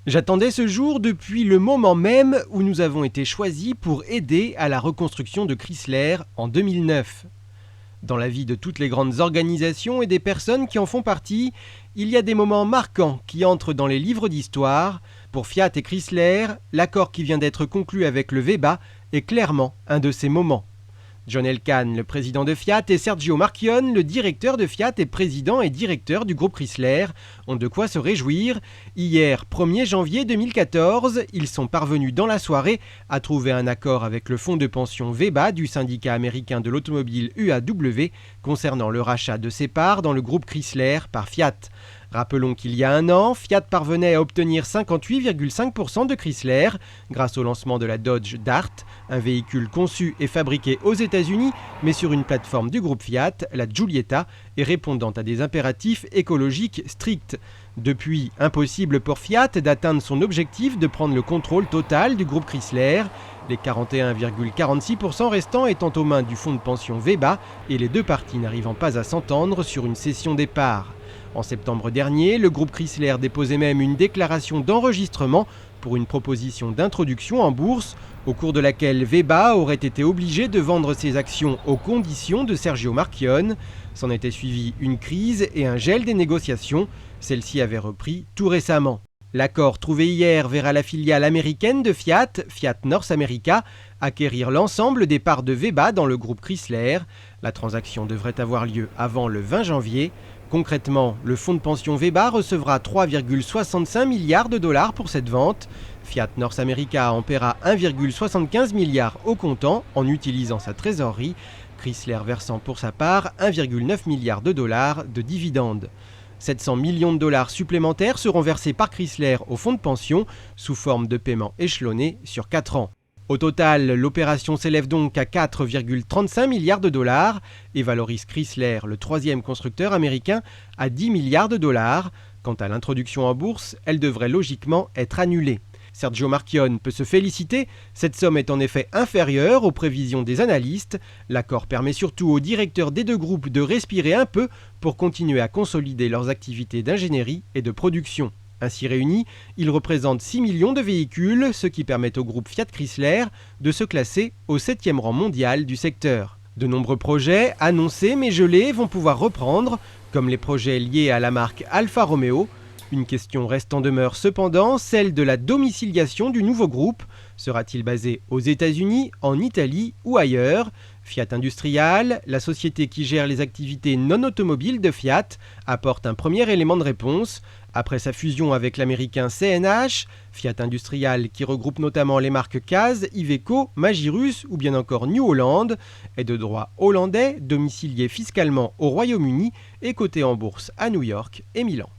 J'attendais ce jour depuis le moment même où nous avons été choisis pour aider à la reconstruction de Chrysler en 2009. Dans la vie de toutes les grandes organisations et des personnes qui en font partie, il y a des moments marquants qui entrent dans les livres d'histoire. Pour Fiat et Chrysler, l'accord qui vient d'être conclu avec le VEBA est clairement un de ces moments. John Elkann, le président de Fiat, et Sergio Marchionne, le directeur de Fiat et président et directeur du groupe Chrysler, ont de quoi se réjouir. Hier, 1er janvier 2014, ils sont parvenus dans la soirée à trouver un accord avec le fonds de pension VEBA du syndicat américain de l'automobile UAW concernant le rachat de ses parts dans le groupe Chrysler par Fiat. Rappelons qu'il y a un an, Fiat parvenait à obtenir 58,5% de Chrysler grâce au lancement de la Dodge Dart, un véhicule conçu et fabriqué aux États-Unis, mais sur une plateforme du groupe Fiat, la Giulietta, et répondant à des impératifs écologiques stricts. Depuis, impossible pour Fiat d'atteindre son objectif de prendre le contrôle total du groupe Chrysler, les 41,46% restants étant aux mains du fonds de pension VEBA et les deux parties n'arrivant pas à s'entendre sur une cession des parts. En septembre dernier, le groupe Chrysler déposait même une déclaration d'enregistrement pour une proposition d'introduction en bourse, au cours de laquelle VEBA aurait été obligé de vendre ses actions aux conditions de Sergio Marchionne. S'en était suivi une crise et un gel des négociations. Celle-ci avait repris tout récemment. L'accord trouvé hier verra la filiale américaine de Fiat, Fiat North America, acquérir l'ensemble des parts de VEBA dans le groupe Chrysler. La transaction devrait avoir lieu avant le 20 janvier. Concrètement, le fonds de pension VEBA recevra 3,65 milliards de dollars pour cette vente. Fiat North America en paiera 1,75 milliard au comptant en utilisant sa trésorerie, Chrysler versant pour sa part 1,9 milliard de dollars de dividendes. 700 millions de dollars supplémentaires seront versés par Chrysler au fonds de pension sous forme de paiement échelonné sur 4 ans. Au total, l'opération s'élève donc à 4,35 milliards de dollars et valorise Chrysler, le troisième constructeur américain, à 10 milliards de dollars. Quant à l'introduction en bourse, elle devrait logiquement être annulée. Sergio Marchionne peut se féliciter, cette somme est en effet inférieure aux prévisions des analystes. L'accord permet surtout aux directeurs des deux groupes de respirer un peu pour continuer à consolider leurs activités d'ingénierie et de production. Ainsi réunis, ils représentent 6 millions de véhicules, ce qui permet au groupe Fiat Chrysler de se classer au 7e rang mondial du secteur. De nombreux projets, annoncés mais gelés, vont pouvoir reprendre, comme les projets liés à la marque Alfa Romeo. Une question reste en demeure cependant, celle de la domiciliation du nouveau groupe. Sera-t-il basé aux États-Unis, en Italie ou ailleurs ? Fiat Industrial, la société qui gère les activités non automobiles de Fiat, apporte un premier élément de réponse. Après sa fusion avec l'américain CNH, Fiat Industrial, qui regroupe notamment les marques Caz, Iveco, Magirus ou bien encore New Holland, est de droit hollandais, domicilié fiscalement au Royaume-Uni et coté en bourse à New York et Milan.